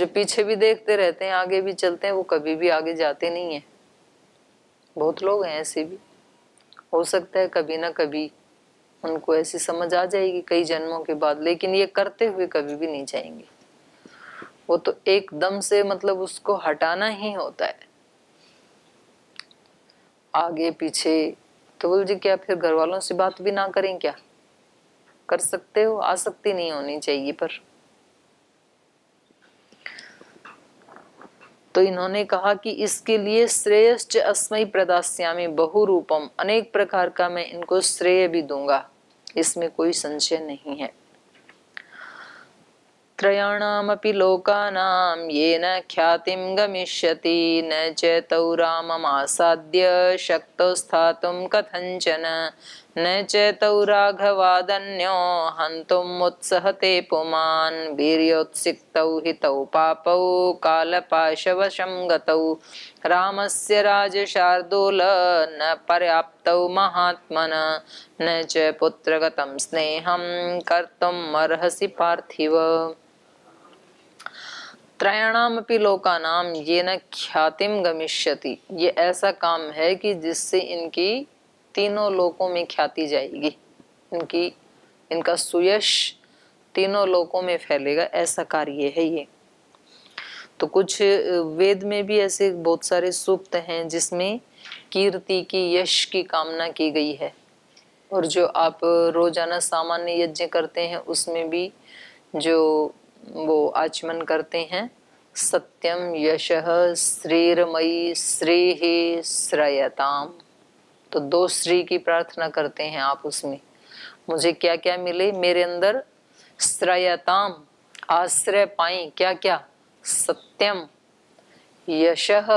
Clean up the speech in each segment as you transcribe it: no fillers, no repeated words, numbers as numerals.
जो पीछे भी देखते रहते हैं, आगे भी चलते हैं, वो कभी भी आगे जाते नहीं है। बहुत लोग हैं ऐसे भी। हो सकता है कभी ना कभी उनको ऐसी समझ आ जाएगी कई जन्मों के बाद, लेकिन ये करते हुए कभी भी नहीं जाएंगे। वो तो एकदम से मतलब उसको हटाना ही होता है, आगे पीछे। तो बोल जी क्या फिर घर वालों से बात भी ना करें क्या? कर सकते हो, आसक्ति नहीं होनी चाहिए। पर तो इन्होंने कहा कि इसके लिए श्रेयश्च अस्मै प्रदास्यामि बहुरूपम, अनेक प्रकार का मैं इनको श्रेय भी दूंगा, इसमें कोई संशय नहीं है। त्रयाणामपि लोकानां येन ख्यातिं गमिष्यति न च तौ राममासाद्य शक्तो स्थातुं कथञ्चन न च तौ राघवादन्यो हन्तुमुत्सहते पुमान् वीर्योत्सिक्तौ हितौ पापौ कालपाशवशं गतौ रामस्य राजशार्दूल न पर्याप्तौ महात्मन न च पुत्रगतं स्नेहं कर्तुम् अर्हसि पार्थिव। त्रयाणामपि लोकानां येन ख्यातिं गमिष्यति, ये ऐसा काम है कि जिससे इनकी तीनों लोकों में ख्याति जाएगी, इनका सुयश तीनों लोकों में फैलेगा, ऐसा कार्य है ये। तो कुछ वेद में भी ऐसे बहुत सारे सूक्त हैं जिसमें कीर्ति की, यश की कामना की गई है। और जो आप रोजाना सामान्य यज्ञ करते हैं उसमें भी जो वो आचमन करते हैं, सत्यम यशः श्रीरमयी श्रीहि श्रयताम, तो 2 श्री की प्रार्थना करते हैं आप उसमें। मुझे क्या क्या मिले, मेरे अंदर श्रयताम आश्रय पाई, क्या क्या, सत्यम यशः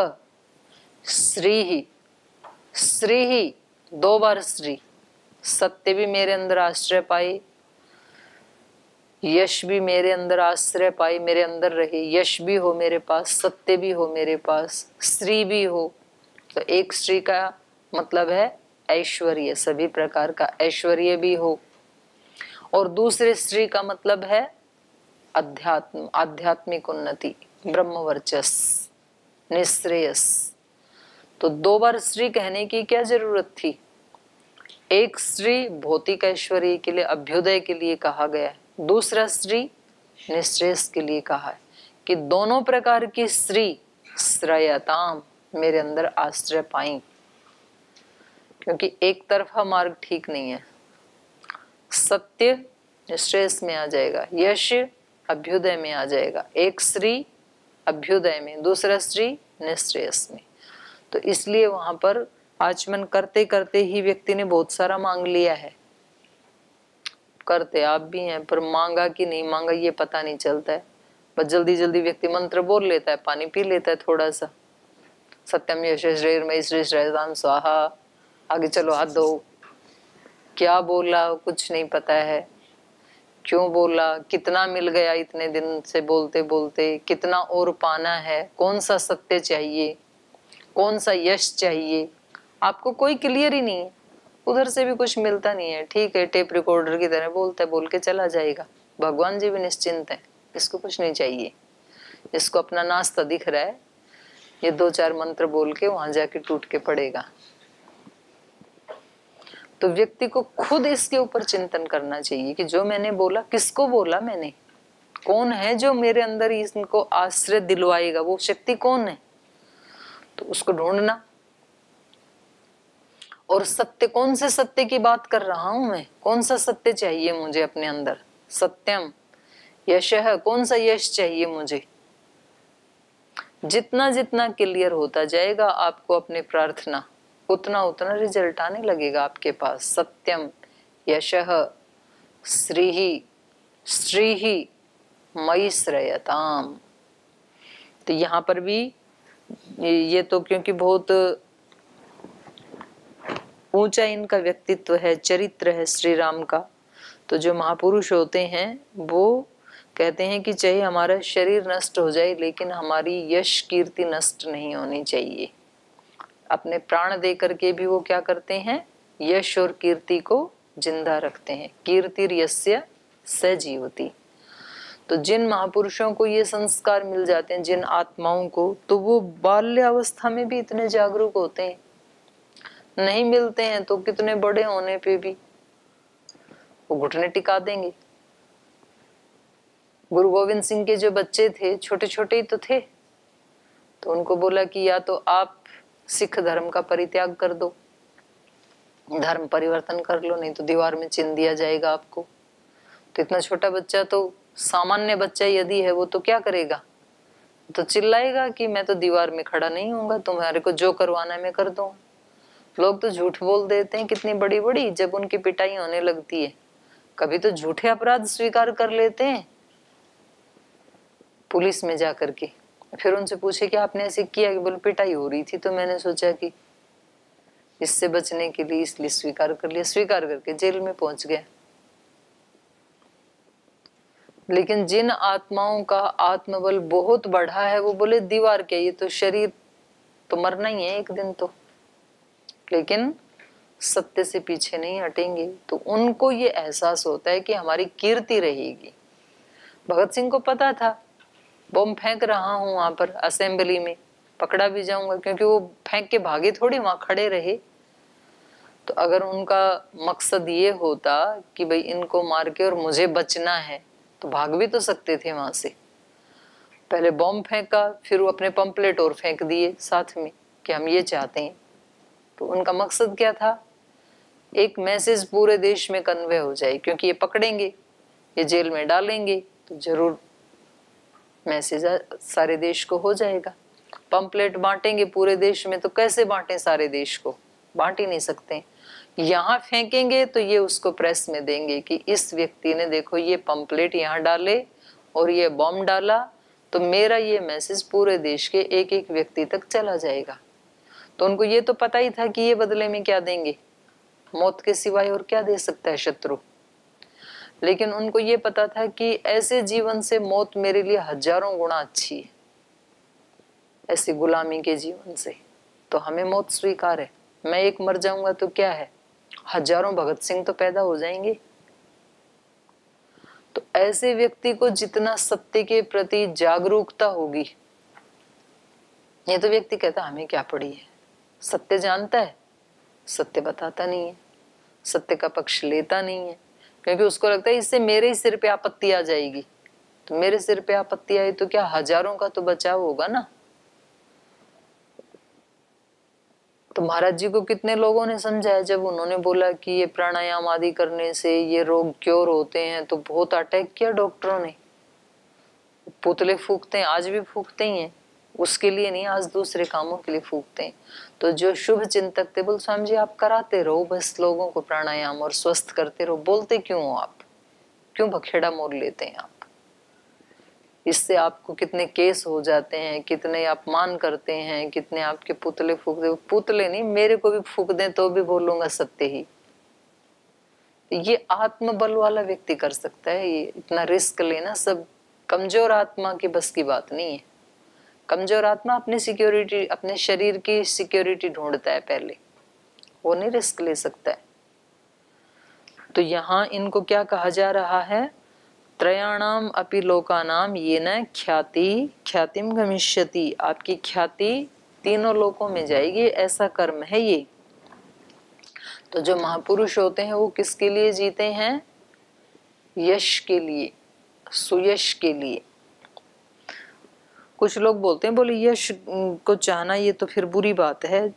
श्रीहि, श्रीहि 2 बार श्री, सत्य भी मेरे अंदर आश्रय पाए, यश भी मेरे अंदर आश्रय पाए, मेरे अंदर रहे, यश भी हो मेरे पास, सत्य भी हो मेरे पास, श्री भी हो। तो एक श्री का मतलब है ऐश्वर्य, सभी प्रकार का ऐश्वर्य भी हो, और दूसरे श्री का मतलब है अध्यात्म, आध्यात्मिक उन्नति, ब्रह्म वर्चस्व, निश्रेयस। तो 2 बार श्री कहने की क्या जरूरत थी? एक श्री भौतिक ऐश्वर्य के लिए, अभ्युदय के लिए कहा गया है, दूसरा श्री निश्रेयस के लिए कहा है कि दोनों प्रकार की श्री श्रयताम मेरे अंदर आश्रय पाई, क्योंकि एक तरफा मार्ग ठीक नहीं है। सत्य निश्रेयस में आ जाएगा, यश अभ्युदय में आ जाएगा, एक श्री अभ्युदय में, दूसरा श्री निश्रेयस में। तो इसलिए वहां पर आचमन करते करते ही व्यक्ति ने बहुत सारा मांग लिया है। करते आप भी हैं, पर मांगा कि नहीं मांगा ये पता नहीं चलता है। बस जल्दी जल्दी व्यक्ति मंत्र बोल लेता है, पानी पी लेता है थोड़ा सा, सत्यम यश श्रीर्मयी श्री श्रेयताम स्वाहा, आगे चलो हाथ धो। क्या बोला कुछ नहीं पता है, क्यों बोला, कितना मिल गया इतने दिन से बोलते बोलते, कितना और पाना है, कौन सा सत्य चाहिए, कौन सा यश चाहिए, आपको कोई क्लियर ही नहीं है। उधर से भी कुछ मिलता नहीं है, ठीक है टेप रिकॉर्डर की तरह बोलता है, बोल के चला जाएगा। भगवान जी भी निश्चिंत है, इसको कुछ नहीं चाहिए, इसको अपना नाश्ता दिख रहा है, ये 2-4 मंत्र बोल के वहां जाके टूट के पड़ेगा। तो व्यक्ति को खुद इसके ऊपर चिंतन करना चाहिए कि जो मैंने बोला, किसको बोला मैंने, कौन है जो मेरे अंदर इसको आश्रय दिलवाएगा, वो शक्ति कौन है, तो उसको ढूंढना। और सत्य, कौन से सत्य की बात कर रहा हूं मैं, कौन सा सत्य चाहिए मुझे अपने अंदर, सत्यम यशः, कौन सा यश चाहिए मुझे। जितना जितना क्लियर होता जाएगा आपको अपनी प्रार्थना, उतना उतना रिजल्ट आने लगेगा आपके पास। सत्यम यशः श्रीहि श्रीहि मयि श्रयताम। तो यहाँ पर भी ये तो क्योंकि बहुत ऊंचा इनका व्यक्तित्व है, चरित्र है श्री राम का, तो जो महापुरुष होते हैं वो कहते हैं कि चाहे हमारा शरीर नष्ट हो जाए लेकिन हमारी यश कीर्ति नष्ट नहीं होनी चाहिए। अपने प्राण दे करके भी वो क्या करते हैं, यश और कीर्ति को जिंदा रखते हैं। कीर्तिर्यस्य स जीवति। तो जिन महापुरुषों को ये संस्कार मिल जाते हैं, जिन आत्माओं को, तो वो बाल्यावस्था में भी इतने जागरूक होते हैं। नहीं मिलते हैं तो कितने बड़े होने पे भी वो घुटने टिका देंगे। गुरु गोविंद सिंह के जो बच्चे थे, छोटे छोटे ही तो थे, तो उनको बोला कि या तो आप सिख धर्म का परित्याग कर दो, धर्म परिवर्तन कर लो, नहीं तो दीवार में चिन्ह दिया जाएगा आपको। तो इतना छोटा बच्चा, तो सामान्य बच्चा यदि है, वो तो क्या करेगा, तो चिल्लाएगा कि मैं तो दीवार में खड़ा नहीं होऊंगा, तुम्हारे को जो करवाना है मैं कर दूं। लोग तो झूठ बोल देते हैं कितनी बड़ी बड़ी, जब उनकी पिटाई होने लगती है। कभी तो झूठे अपराध स्वीकार कर लेते हैं पुलिस में जाकर के। फिर उनसे पूछे कि आपने ऐसे किया, कि बोले पिटाई हो रही थी तो मैंने सोचा कि इससे बचने के लिए इसलिए स्वीकार कर लिया। स्वीकार करके जेल में पहुंच गया। लेकिन जिन आत्माओं का आत्मबल बहुत बढ़ा है, वो बोले दीवार क्या, ये तो शरीर तो मरना ही है एक दिन तो, लेकिन सत्य से पीछे नहीं हटेंगे। तो उनको ये एहसास होता है कि हमारी कीर्ति रहेगी। भगत सिंह को पता था बॉम्ब फेंक रहा हूं वहां पर असेंबली में, पकड़ा भी जाऊंगा, क्योंकि वो फेंक के भागे थोड़ी, वहां खड़े रहे। तो अगर उनका मकसद ये होता कि भाई इनको मार के और मुझे बचना है, तो भाग भी तो सकते थे वहां से। पहले बॉम्ब फेंका, फिर वो अपने पंपलेट और फेंक दिए साथ में कि हम ये चाहते हैं। तो उनका मकसद क्या था, एक मैसेज पूरे देश में कन्वे हो जाए, क्योंकि ये पकड़ेंगे, ये जेल में डालेंगे, तो जरूर मैसेज सारे देश को हो जाएगा। पंपलेट बांटेंगे पूरे देश में, तो कैसे बांटें सारे देश को, बांट ही नहीं सकते। यहाँ फेंकेंगे तो ये उसको प्रेस में देंगे कि इस व्यक्ति ने देखो ये पंपलेट यहाँ डाले और ये बॉम्ब डाला, तो मेरा ये मैसेज पूरे देश के एक एक व्यक्ति तक चला जाएगा। तो उनको ये तो पता ही था कि ये बदले में क्या देंगे, मौत के सिवाय और क्या दे सकता है शत्रु। लेकिन उनको ये पता था कि ऐसे जीवन से मौत मेरे लिए हजारों गुना अच्छी है, ऐसी गुलामी के जीवन से। तो हमें मौत स्वीकार है। मैं एक मर जाऊंगा तो क्या है, हजारों भगत सिंह तो पैदा हो जाएंगे। तो ऐसे व्यक्ति को जितना सत्य के प्रति जागरूकता होगी, ये तो व्यक्ति कहता हमें क्या पड़ी है, सत्य जानता है, सत्य बताता नहीं है, सत्य का पक्ष लेता नहीं है, क्योंकि उसको लगता है इससे मेरे ही सिर पे आपत्ति आ जाएगी। तो मेरे सिर पे आपत्ति आई तो क्या, हजारों का तो बचाव होगा ना। तो महाराज जी को कितने लोगों ने समझाया, जब उन्होंने बोला कि ये प्राणायाम आदि करने से ये रोग क्योर होते हैं, तो बहुत अटैक किया डॉक्टरों ने। पुतले फूकते हैं, आज भी फूकते ही हैं, उसके लिए नहीं, आज दूसरे कामों के लिए फूकते हैं। तो जो शुभ चिंतक थे, बोल स्वामी जी आप कराते रहो बस लोगों को प्राणायाम और स्वस्थ करते रहो। बोलते क्यों हो आप, क्यों बखेड़ा मोड़ लेते हैं आप, इससे आपको कितने केस हो जाते हैं, कितने अपमान करते हैं, कितने आपके पुतले फूक दे। पुतले नहीं, मेरे को भी फूक दें तो भी बोलूंगा सत्य ही। ये आत्मबल वाला व्यक्ति कर सकता है, ये इतना रिस्क लेना सब कमजोर आत्मा की बस की बात नहीं है। कमजोर आत्मा अपनी सिक्योरिटी, अपने शरीर की सिक्योरिटी ढूंढता है पहले, वो नहीं रिस्क ले सकता है। तो यहाँ इनको क्या कहा जा रहा है, त्रयाणाम अपि लोकानाम येन ख्याति ख्यातिम गमिष्यति, आपकी ख्याति तीनों लोकों में जाएगी, ऐसा कर्म है ये। तो जो महापुरुष होते हैं वो किसके लिए जीते हैं, यश के लिए, सुयश के लिए। कुछ लोग बोलते हैं, बोले यश को चाहना ये तो फिर बुरी बात है,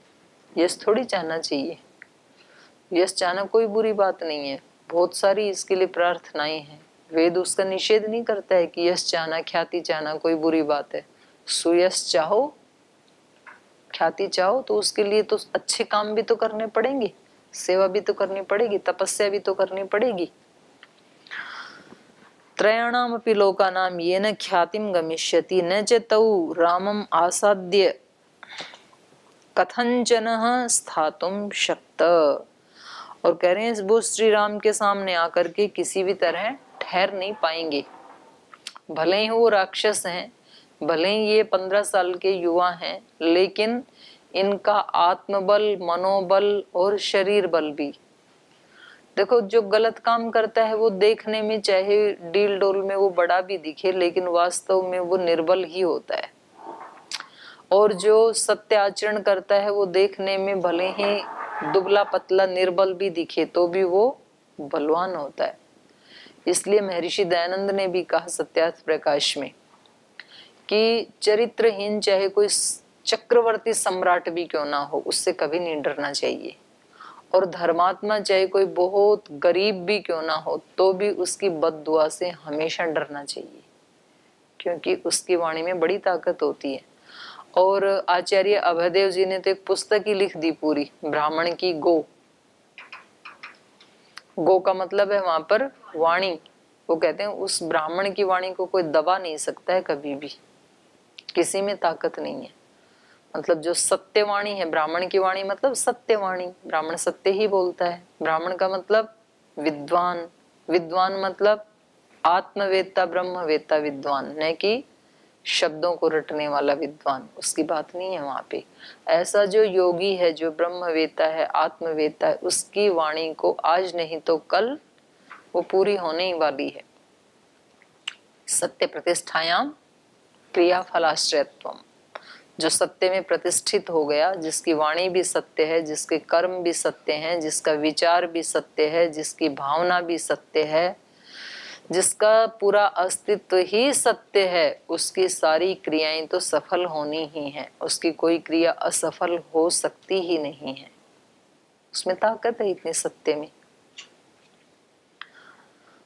यश थोड़ी चाहना चाहिए, यश चाहना कोई बुरी बात नहीं है, बहुत सारी इसके लिए प्रार्थनाएं हैं। वेद उसका निषेध नहीं करता है कि यश चाहना, ख्याति चाहना कोई बुरी बात है। सुयश चाहो, ख्याति चाहो, तो उसके लिए तो अच्छे काम भी तो करने पड़ेंगे, सेवा भी तो करनी पड़ेगी, तपस्या भी तो करनी पड़ेगी। त्रयाणाम अपि लोकानाम येन ख्यातिम गमिष्यति न च तौ रामम आसाद्य कथंचन स्थातुम शक्त। और कह रहे हैं वो श्री राम के सामने आकर के किसी भी तरह ठहर नहीं पाएंगे। भले ही वो राक्षस हैं, भले ही ये 15 साल के युवा हैं, लेकिन इनका आत्मबल, मनोबल और शरीर बल भी देखो जो गलत काम करता है वो देखने में चाहे डील डोल में वो बड़ा भी दिखे, लेकिन वास्तव में वो निर्बल ही होता है। और जो सत्य आचरण करता है वो देखने में भले ही दुबला पतला निर्बल भी दिखे तो भी वो बलवान होता है। इसलिए महर्षि दयानंद ने भी कहा सत्यार्थ प्रकाश में कि चरित्रहीन चाहे कोई चक्रवर्ती सम्राट भी क्यों ना हो, उससे कभी नहीं डरना चाहिए। और धर्मात्मा चाहे कोई बहुत गरीब भी क्यों ना हो तो भी उसकी बद्दुआ से हमेशा डरना चाहिए, क्योंकि उसकी वाणी में बड़ी ताकत होती है। और आचार्य अभयदेव जी ने तो एक पुस्तक ही लिख दी पूरी, ब्राह्मण की गो। गो का मतलब है वहां पर वाणी। वो कहते हैं उस ब्राह्मण की वाणी को कोई दबा नहीं सकता है कभी भी, किसी में ताकत नहीं है। मतलब जो सत्यवाणी है, ब्राह्मण की वाणी मतलब सत्यवाणी, ब्राह्मण सत्य ही बोलता है। ब्राह्मण का मतलब विद्वान, विद्वान मतलब आत्मवेत्ता ब्रह्मवेत्ता विद्वान, न कि शब्दों को रटने वाला विद्वान, उसकी बात नहीं है वहां पे। ऐसा जो योगी है, जो ब्रह्मवेत्ता है, आत्मवेत्ता है, उसकी वाणी को आज नहीं तो कल वो पूरी होने ही वाली है। सत्य प्रतिष्ठायाम क्रिया फलाश्रयत्वम, जो सत्य में प्रतिष्ठित हो गया, जिसकी वाणी भी सत्य है, जिसके कर्म भी सत्य हैं, जिसका विचार भी सत्य है, जिसकी भावना भी सत्य है, जिसका पूरा अस्तित्व ही सत्य है, उसकी सारी क्रियाएं तो सफल होनी ही हैं। उसकी कोई क्रिया असफल हो सकती ही नहीं है। उसमें ताकत है इतने सत्य में।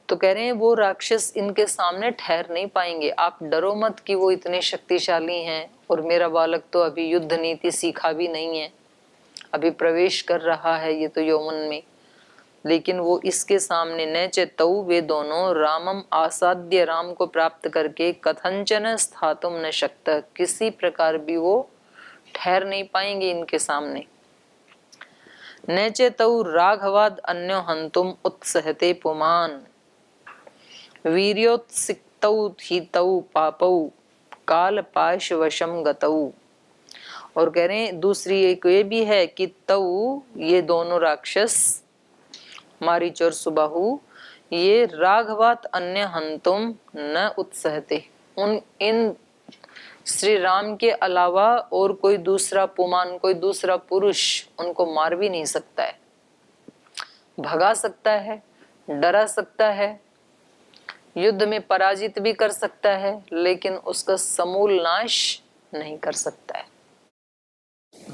तो कह रहे हैं वो राक्षस इनके सामने ठहर नहीं पाएंगे। आप डरो मत कि वो इतने शक्तिशाली हैं, और मेरा बालक तो अभी युद्ध नीति सीखा भी नहीं है, अभी प्रवेश कर रहा है ये तो यौवन में, लेकिन वो इसके सामने न चेतऊ, वे दोनों रामम आसाद्य, राम को प्राप्त करके कथंचन स्थातुम न शक्त, किसी प्रकार भी वो ठहर नहीं पाएंगे इनके सामने। न चेतऊ राघवाद अन्यो हंतुम उत्सहते पुमान, वीर्योत्सिक्तौ हितौ पापौ काल पाश वशम गतौ। और कह रहे हैं दूसरी एक ये भी है कि तऊ, ये दोनों राक्षस मारीच और सुबाहु, ये राघवात अन्य हंतुम न उत्सहते, उन इन श्री राम के अलावा और कोई दूसरा पुमान, कोई दूसरा पुरुष उनको मार भी नहीं सकता है, भगा सकता है, डरा सकता है, युद्ध में पराजित भी कर सकता है, लेकिन उसका समूल नाश नहीं कर सकता है।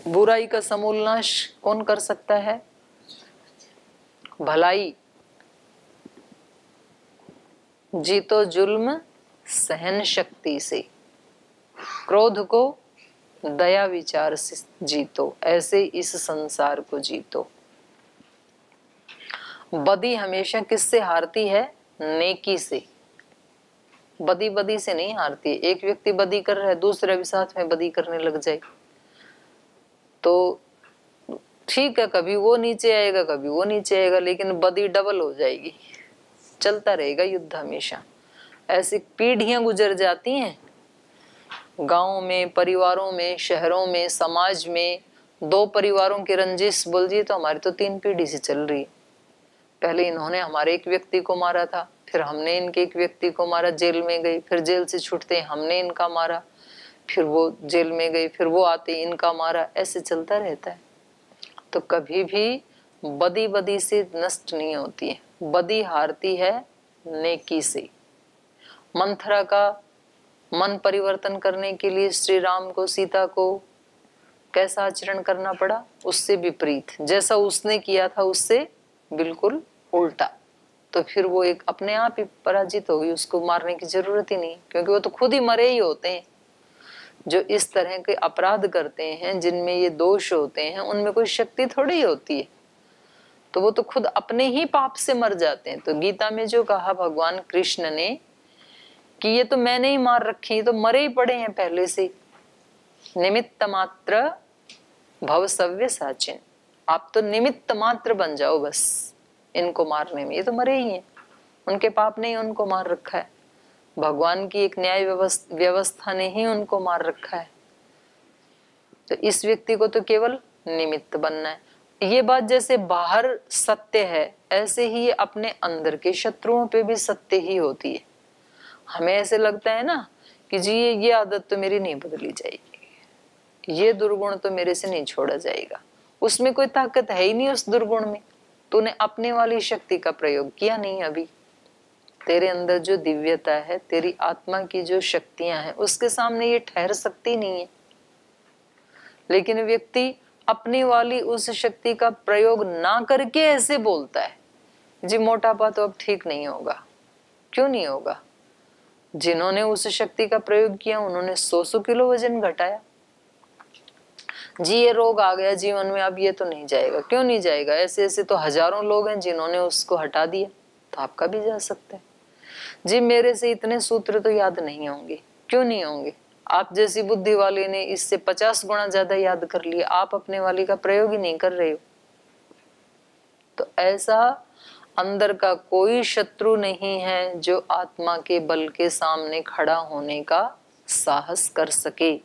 बुराई का समूल नाश कौन कर सकता है? भलाई। जीतो जुल्म सहन शक्ति से, क्रोध को दया विचार से जीतो, ऐसे इस संसार को जीतो। बदी हमेशा किससे हारती है? नेकी से। बदी बदी से नहीं हारती। एक व्यक्ति बदी कर रहा है, दूसरा भी साथ में बदी करने लग जाए तो ठीक है, कभी वो नीचे आएगा कभी वो नीचे आएगा, लेकिन बदी डबल हो जाएगी। चलता रहेगा युद्ध हमेशा। ऐसी पीढ़ियां गुजर जाती हैं गांवों में, परिवारों में, शहरों में, समाज में। दो परिवारों की रंजिश बोलिए तो हमारी तो 3 पीढ़ी से चल रही है। पहले इन्होंने हमारे एक व्यक्ति को मारा था, फिर हमने इनके एक व्यक्ति को मारा, जेल में गई, फिर जेल से छूटते हमने इनका मारा, फिर वो जेल में गई, फिर वो आते इनका मारा, ऐसे चलता रहता है। तो कभी भी बदी बदी से नष्ट नहीं होती है, बदी हारती है नेकी से। मंथरा का मन परिवर्तन करने के लिए श्री राम को, सीता को कैसा आचरण करना पड़ा? उससे विपरीत, जैसा उसने किया था उससे बिल्कुल उल्टा। तो फिर वो एक अपने आप ही पराजित होगी, उसको मारने की जरूरत ही नहीं, क्योंकि वो तो खुद ही मरे ही होते हैं। जो इस तरह के अपराध करते हैं, जिनमें ये दोष होते हैं, उनमें कोई शक्ति थोड़ी ही होती है, तो वो तो खुद अपने ही पाप से मर जाते हैं। तो गीता में जो कहा भगवान कृष्ण ने कि ये तो मैंने ही मार रखे, ये तो मरे ही पड़े हैं पहले से, निमित्त मात्र भव सव्य साचिन, आप तो निमित्त मात्र बन जाओ बस इनको मारने में, ये तो मरे ही हैं, उनके पाप ने ही उनको मार रखा है, भगवान की एक न्याय व्यवस्था ने ही उनको मार रखा है। तो इस व्यक्ति को तो केवल निमित्त बनना है। ये बात जैसे बाहर सत्य है, ऐसे ही ये अपने अंदर के शत्रुओं पे भी सत्य ही होती है। हमें ऐसे लगता है ना कि जी ये आदत तो मेरी नहीं बदली जाएगी, ये दुर्गुण तो मेरे से नहीं छोड़ा जाएगा। उसमें कोई ताकत है ही नहीं उस दुर्गुण में। तूने अपने वाली शक्ति का प्रयोग किया नहीं अभी। तेरे अंदर जो दिव्यता है, तेरी आत्मा की जो शक्तियां हैं, उसके सामने ये ठहर सकती नहीं है। लेकिन व्यक्ति अपनी वाली उस शक्ति का प्रयोग ना करके ऐसे बोलता है, जी मोटापा तो अब ठीक नहीं होगा। क्यों नहीं होगा? जिन्होंने उस शक्ति का प्रयोग किया उन्होंने 100 किलो वजन घटाया। जी ये रोग आ गया जीवन में, अब ये तो नहीं जाएगा। क्यों नहीं जाएगा? ऐसे ऐसे तो हजारों लोग हैं जिन्होंने उसको हटा दिया, तो आपका भी जा सकता है। जी मेरे से इतने सूत्र तो याद नहीं होंगे। क्यों नहीं होंगे? आप जैसी बुद्धि वाले ने इससे 50 गुना ज्यादा याद कर लिया, आप अपने वाली का प्रयोग ही नहीं कर रहे हो। तो ऐसा अंदर का कोई शत्रु नहीं है जो आत्मा के बल के सामने खड़ा होने का साहस कर सके।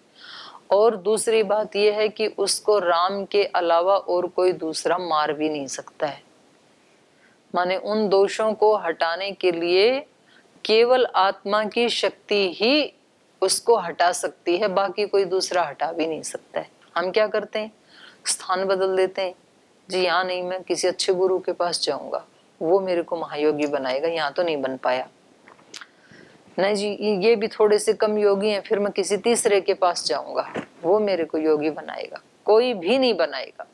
और दूसरी बात यह है कि उसको राम के अलावा और कोई दूसरा मार भी नहीं सकता है। माने उन दोषों को हटाने के लिए केवल आत्मा की शक्ति ही उसको हटा सकती है, बाकी कोई दूसरा हटा भी नहीं सकता है। हम क्या करते हैं? स्थान बदल देते हैं। जी यहाँ नहीं, मैं किसी अच्छे गुरु के पास जाऊंगा, वो मेरे को महायोगी बनाएगा, यहाँ तो नहीं बन पाया। नहीं जी ये भी थोड़े से कम योगी हैं, फिर मैं किसी तीसरे के पास जाऊंगा, वो मेरे को योगी बनाएगा। कोई भी नहीं बनाएगा,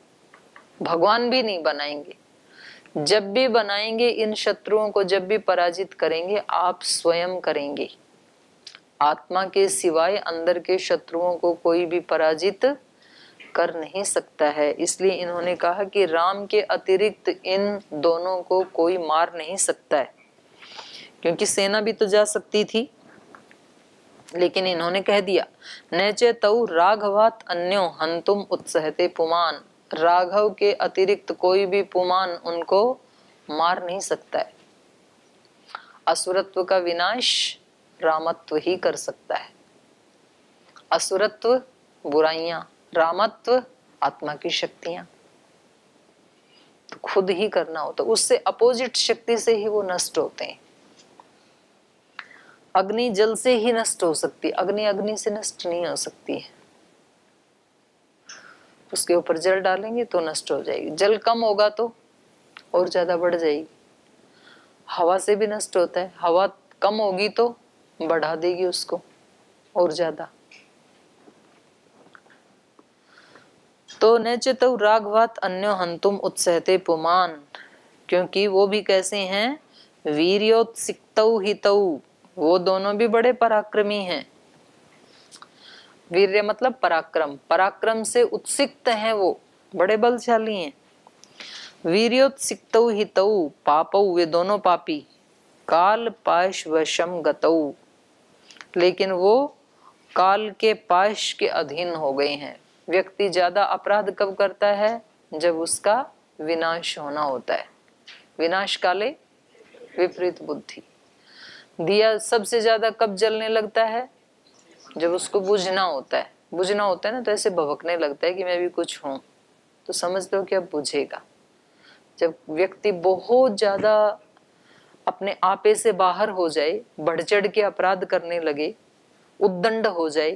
भगवान भी नहीं बनाएंगे। जब भी बनाएंगे, इन शत्रुओं को जब भी पराजित करेंगे, आप स्वयं करेंगे। आत्मा के सिवाय अंदर के शत्रुओं को कोई भी पराजित कर नहीं सकता है। इसलिए इन्होंने कहा कि राम के अतिरिक्त इन दोनों को कोई मार नहीं सकता है, क्योंकि सेना भी तो जा सकती थी। लेकिन इन्होंने कह दिया न चेतौ राघवात अन्यो हंतुम उत्सहते पुमान। राघव के अतिरिक्त कोई भी पुमान उनको मार नहीं सकता है। असुरत्व का विनाश रामत्व ही कर सकता है। असुरत्व बुराइयां, रामत्व आत्मा की शक्तियां, तो खुद ही करना होता। उससे अपोजिट शक्ति से ही वो नष्ट होते हैं। अग्नि जल से ही नष्ट हो सकती है, अग्नि अग्नि से नष्ट नहीं हो सकती है। उसके ऊपर जल डालेंगे तो नष्ट हो जाएगी। जल कम होगा तो और ज्यादा बढ़ जाएगी। हवा से भी नष्ट होता है, हवा कम होगी तो बढ़ा देगी उसको और ज्यादा। तो नचेतौ राघवात अन्यो हंतुम उत्सहते पुमान, क्योंकि वो भी कैसे हैं? वीर्योत्सिक्तौ हितौ, वो दोनों भी बड़े पराक्रमी हैं। वीर्य मतलब पराक्रम, पराक्रम से उत्सिक्त हैं, वो बड़े बलशाली हैं। वीर्योत्सिक्तौ हितौ पापौ, वे दोनों पापी। काल पाश वशम गतौ, लेकिन वो काल के पाश के अधीन हो गए हैं। व्यक्ति ज्यादा अपराध कब करता है? जब उसका विनाश होना होता है। विनाश काले विपरीत बुद्धि। दिया सबसे ज्यादा कब जलने लगता है? जब उसको बुझना होता है। बुझना होता है ना, तो ऐसे भभकने लगता है कि मैं भी कुछ हूं, तो समझ लो कि अब बुझेगा। जब व्यक्ति बहुत ज्यादा अपने आपे से बाहर हो जाए, बढ़ चढ़ के अपराध करने लगे, उद्दंड हो जाए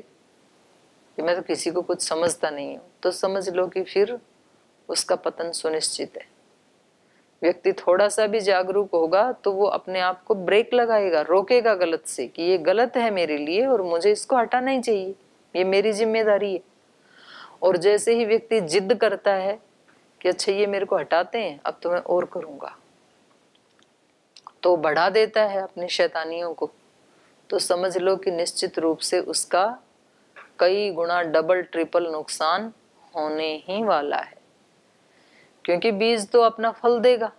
कि मैं तो किसी को कुछ समझता नहीं हूं, तो समझ लो कि फिर उसका पतन सुनिश्चित है। व्यक्ति थोड़ा सा भी जागरूक होगा तो वो अपने आप को ब्रेक लगाएगा, रोकेगा गलत से कि ये गलत है मेरे लिए और मुझे इसको हटाना ही चाहिए, ये मेरी जिम्मेदारी है। और जैसे ही व्यक्ति जिद करता है कि अच्छा ये मेरे को हटाते हैं, अब तो मैं और करूंगा, तो बढ़ा देता है अपनी शैतानियों को, तो समझ लो कि निश्चित रूप से उसका कई गुना डबल ट्रिपल नुकसान होने ही वाला है। क्योंकि बीज तो अपना फल देगा।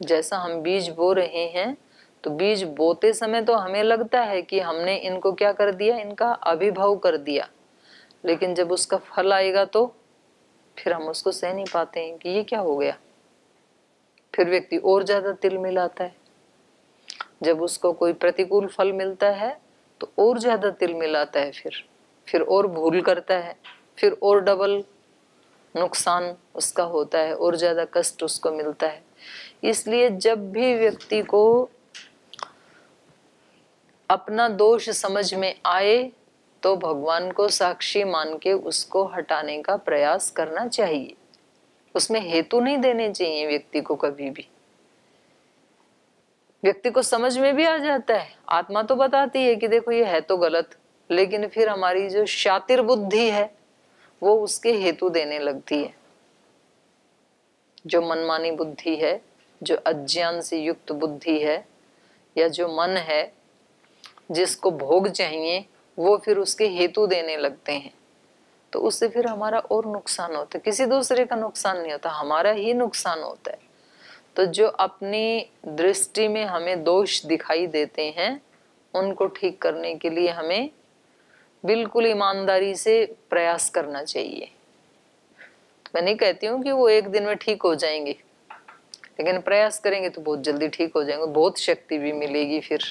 जैसा हम बीज बो रहे हैं, तो बीज बोते समय तो हमें लगता है कि हमने इनको क्या कर दिया, इनका अभिभव कर दिया। लेकिन जब उसका फल आएगा तो फिर हम उसको सह नहीं पाते हैं कि ये क्या हो गया। फिर व्यक्ति और ज्यादा तिल मिलाता है। जब उसको कोई प्रतिकूल फल मिलता है तो और ज्यादा तिल मिलाता है, फिर और भूल करता है, फिर और डबल नुकसान उसका होता है और ज्यादा कष्ट उसको मिलता है। इसलिए जब भी व्यक्ति को अपना दोष समझ में आए तो भगवान को साक्षी मान के उसको हटाने का प्रयास करना चाहिए। उसमें हेतु नहीं देने चाहिए व्यक्ति को कभी भी। व्यक्ति को समझ में भी आ जाता है, आत्मा तो बताती है कि देखो ये है तो गलत, लेकिन फिर हमारी जो शातिर बुद्धि है वो उसके हेतु देने लगती है। जो मनमानी बुद्धि है, जो अज्ञान से युक्त बुद्धि है, या जो मन है जिसको भोग चाहिए, वो फिर उसके हेतु देने लगते हैं। तो उससे फिर हमारा और नुकसान होता है। किसी दूसरे का नुकसान नहीं होता, हमारा ही नुकसान होता है। तो जो अपनी दृष्टि में हमें दोष दिखाई देते हैं उनको ठीक करने के लिए हमें बिल्कुल ईमानदारी से प्रयास करना चाहिए। मैं नहीं कहती हूँ कि वो एक दिन में ठीक हो जाएंगे, लेकिन प्रयास करेंगे तो बहुत जल्दी ठीक हो जाएंगे, बहुत शक्ति भी मिलेगी फिर।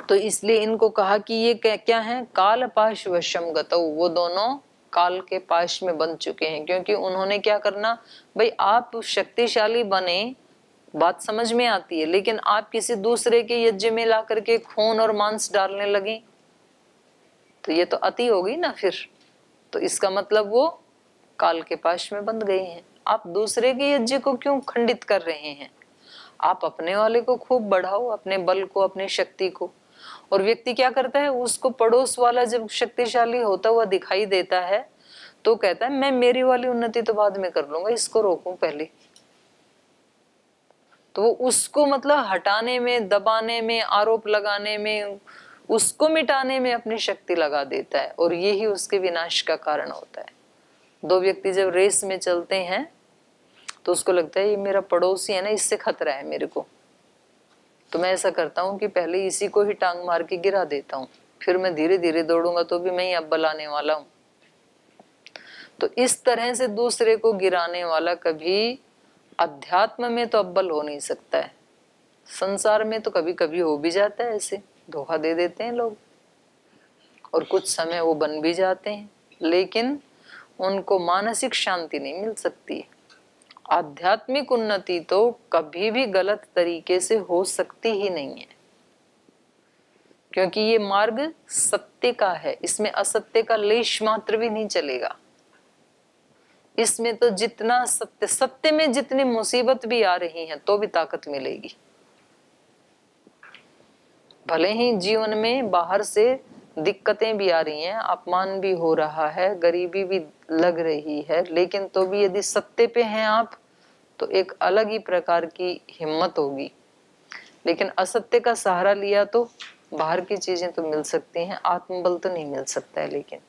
तो इसलिए इनको कहा कि ये क्या है, काल पाश वशम गतौ, वो दोनों काल के पाश में बन चुके हैं। क्योंकि उन्होंने क्या करना, भाई आप शक्तिशाली बने, बात समझ में आती है, लेकिन आप किसी दूसरे के यज्ञ में ला करके खून और मांस डालने लगे तो ये तो अति होगी ना फिर। तो इसका मतलब वो काल के पाश में बंध गए हैं। आप दूसरे के यज्ञ को क्यों खंडित कर रहे हैं? आप अपने वाले को खूब बढ़ाओ, अपने बल को, अपनी शक्ति को। और व्यक्ति क्या करता है, उसको पड़ोस वाला जब शक्तिशाली होता हुआ दिखाई देता है तो कहता है मैं मेरी वाली उन्नति तो बाद में कर लूंगा, इसको रोकूं पहले। तो वो उसको मतलब हटाने में, दबाने में, आरोप लगाने में, उसको मिटाने में अपनी शक्ति लगा देता है, और यही उसके विनाश का कारण होता है। दो व्यक्ति जब रेस में चलते हैं तो उसको लगता है ये मेरा पड़ोसी है ना, इससे खतरा है मेरे को, तो मैं ऐसा करता हूँ कि पहले इसी को ही टांग मार के गिरा देता हूँ, फिर मैं धीरे धीरे दौड़ूंगा तो भी मैं ही अव्वल आने वाला हूँ। तो इस तरह से दूसरे को गिराने वाला कभी अध्यात्म में तो अव्वल हो नहीं सकता है। संसार में तो कभी कभी हो भी जाता है, ऐसे धोखा दे देते हैं लोग और कुछ समय वो बन भी जाते हैं, लेकिन उनको मानसिक शांति नहीं मिल सकती। आध्यात्मिक उन्नति तो कभी भी गलत तरीके से हो सकती ही नहीं है, क्योंकि ये मार्ग सत्य का है, इसमें असत्य का लेश मात्र भी नहीं चलेगा। इसमें तो जितना सत्य, सत्य में जितनी मुसीबत भी आ रही है तो भी ताकत मिलेगी। भले ही जीवन में बाहर से दिक्कतें भी आ रही हैं, अपमान भी हो रहा है, गरीबी भी लग रही है, लेकिन तो भी यदि सत्य पे हैं आप तो एक अलग ही प्रकार की हिम्मत होगी। लेकिन असत्य का सहारा लिया तो बाहर की चीजें तो मिल सकती हैं, आत्मबल तो नहीं मिल सकता है। लेकिन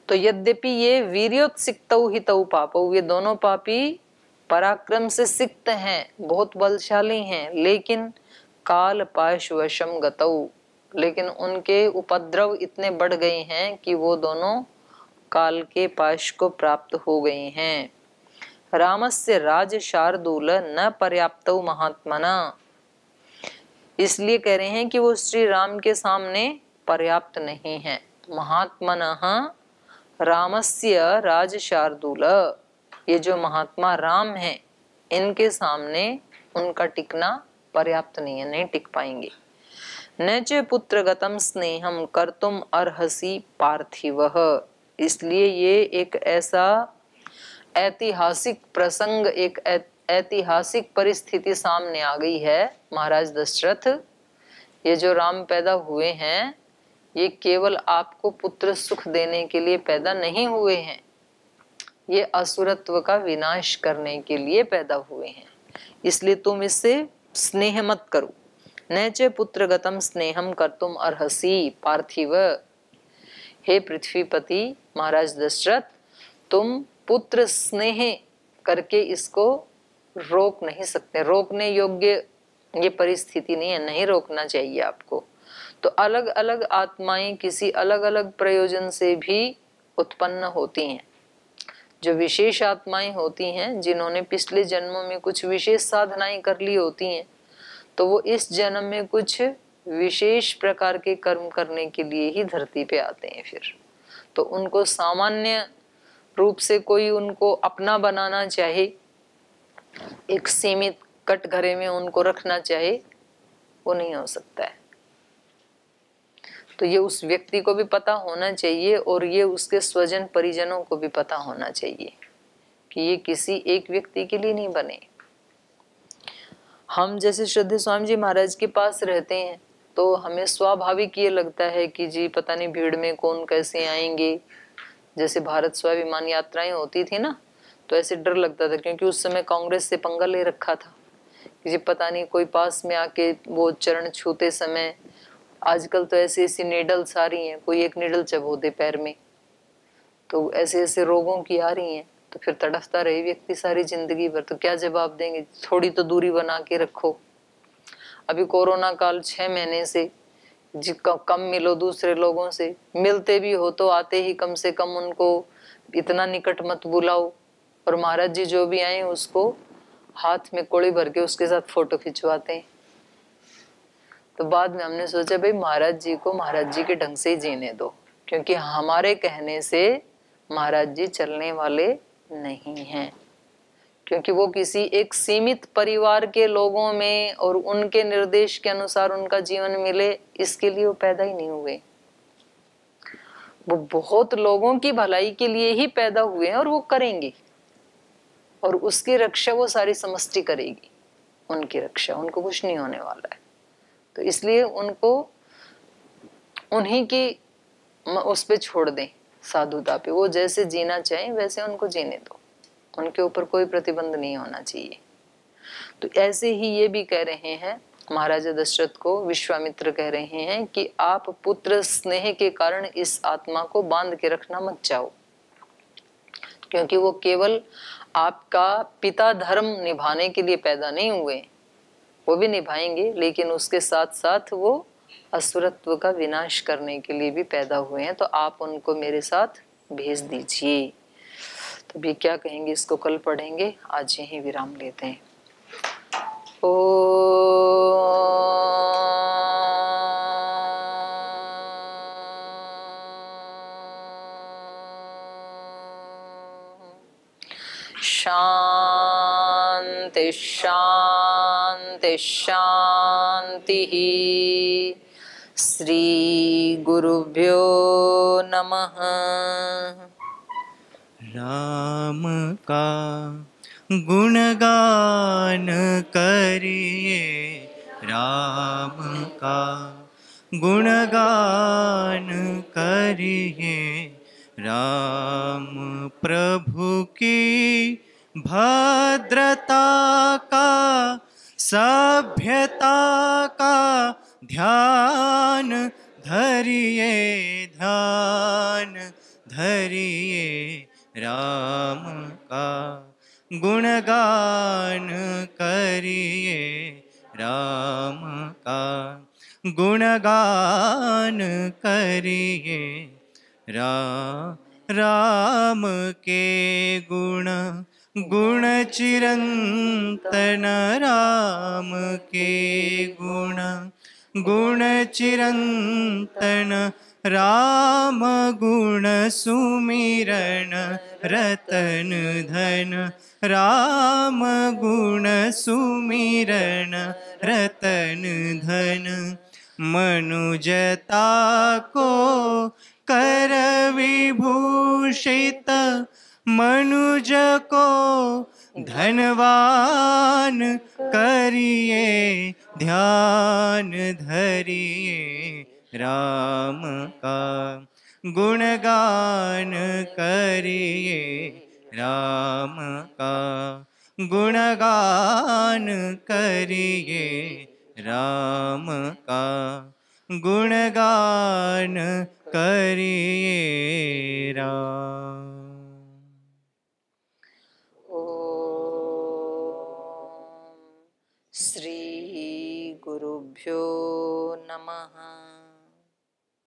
तो यद्यपि ये वीर्योत्सिक्तौ हितौ पापौ, ये दोनों पापी पराक्रम से सिक्त हैं, बहुत बलशाली हैं, लेकिन काल पाश वशम गतौ, लेकिन उनके उपद्रव इतने बढ़ गए हैं कि वो दोनों काल के पाश को प्राप्त हो गए हैं। रामस्य राज शार्दूल न पर्याप्तौ महात्मना, इसलिए कह रहे हैं कि वो श्री राम के सामने पर्याप्त नहीं है। महात्मनः रामस्य राज शार्दूल, ये जो महात्मा राम हैं इनके सामने उनका टिकना पर्याप्त नहीं है, नहीं टिक पाएंगे। न च पुत्रगतम स्नेहम कर्तुम अर्हसि पार्थिवः, इसलिए ये एक ऐसा ऐतिहासिक प्रसंग, एक ऐतिहासिक परिस्थिति सामने आ गई है महाराज दशरथ। ये जो राम पैदा हुए हैं ये केवल आपको पुत्र सुख देने के लिए पैदा नहीं हुए हैं, ये असुरत्व का विनाश करने के लिए पैदा हुए हैं। इसलिए तुम इससे स्नेह मत करो। न च पुत्रगतम स्नेहम कर्तुम अर्हसि पार्थिव, हे पृथ्वीपति महाराज दशरथ, तुम पुत्र स्नेह करके इसको रोक नहीं सकते। रोकने योग्य ये परिस्थिति नहीं है, नहीं रोकना चाहिए आपको। तो अलग अलग आत्माएं किसी अलग अलग प्रयोजन से भी उत्पन्न होती हैं। जो विशेष आत्माएं होती हैं जिन्होंने पिछले जन्मों में कुछ विशेष साधनाएं कर ली होती हैं, तो वो इस जन्म में कुछ विशेष प्रकार के कर्म करने के लिए ही धरती पे आते हैं। फिर तो उनको सामान्य रूप से कोई उनको अपना बनाना चाहे, एक सीमित कटघरे में उनको रखना चाहे, वो नहीं हो सकता है। तो ये उस व्यक्ति को भी पता होना चाहिए और ये उसके स्वजन परिजनों को भी पता होना चाहिए कि ये किसी एक व्यक्ति के लिए नहीं बने। हम जैसे श्रद्धेय स्वामी जी महाराज के पास रहते हैं तो हमें स्वाभाविक ये लगता है कि जी पता नहीं भीड़ में कौन कैसे आएंगे। जैसे भारत स्वाभिमान यात्राएं होती थी ना, तो ऐसे डर लगता था, क्योंकि उस समय कांग्रेस से पंगा ले रखा था कि जी पता नहीं कोई पास में आके वो चरण छूते समय, आजकल तो ऐसी ऐसी नीडल्स आ रही हैं, कोई एक नीडल चबो दे पैर में, तो ऐसे ऐसे रोगों की आ रही हैं। तो फिर तड़फता रहे व्यक्ति सारी जिंदगी भर, तो क्या जवाब देंगे? थोड़ी तो दूरी बना के रखो। अभी कोरोना काल 6 महीने से जी कम मिलो दूसरे लोगों से, मिलते भी हो तो आते ही कम से कम उनको इतना निकट मत बुलाओ। और महाराज जी जो भी आए उसको हाथ में कोड़ी भर के उसके साथ फोटो खिंचवाते हैं। तो बाद में हमने सोचा भाई महाराज जी को महाराज जी के ढंग से ही जीने दो, क्योंकि हमारे कहने से महाराज जी चलने वाले नहीं हैं, क्योंकि वो किसी एक सीमित परिवार के लोगों में और उनके निर्देश के अनुसार उनका जीवन मिले, इसके लिए वो पैदा ही नहीं हुए। वो बहुत लोगों की भलाई के लिए ही पैदा हुए हैं और वो करेंगे, और उसकी रक्षा वो सारी समष्टि करेगी। उनकी रक्षा, उनको कुछ नहीं होने वाला है। तो इसलिए उनको उन्हीं की उस पे छोड़ दें, साधुता पे। वो जैसे जीना चाहें वैसे उनको जीने दो, उनके ऊपर कोई प्रतिबंध नहीं होना चाहिए। तो ऐसे ही ये भी कह रहे हैं महाराजा दशरथ को, विश्वामित्र कह रहे हैं कि आप पुत्र स्नेह के कारण इस आत्मा को बांध के रखना मत चाहो, क्योंकि वो केवल आपका पिता धर्म निभाने के लिए पैदा नहीं हुए, वो भी निभाएंगे, लेकिन उसके साथ साथ वो असुरत्व का विनाश करने के लिए भी पैदा हुए हैं। तो आप उनको मेरे साथ भेज दीजिए। तो भी क्या कहेंगे इसको कल पढ़ेंगे, आज यहीं विराम लेते हैं। शांति शांति शांति। श्री गुरुभ्यो नमः। राम का गुणगान करिए, राम का गुणगान करिए, राम प्रभु की भद्रता का, सभ्यता का ध्यान धरिए, ध्यान धरिए, राम का गुणगान करिए, राम का गुणगान करिए। राम के गुण गुण चिरंतन, राम के गुण गुण चिरंतन, राम गुण सुमिरन रतन धन, राम गुण सुमिरन रतन धन। मनुजता को कर विभूषित, मनुज को धनवान करिए, ध्यान धरिए, राम का गुणगान करिए, राम का गुणगान करिए, राम का गुणगान करिए, राम। श्री गुरुभ्यो नमः।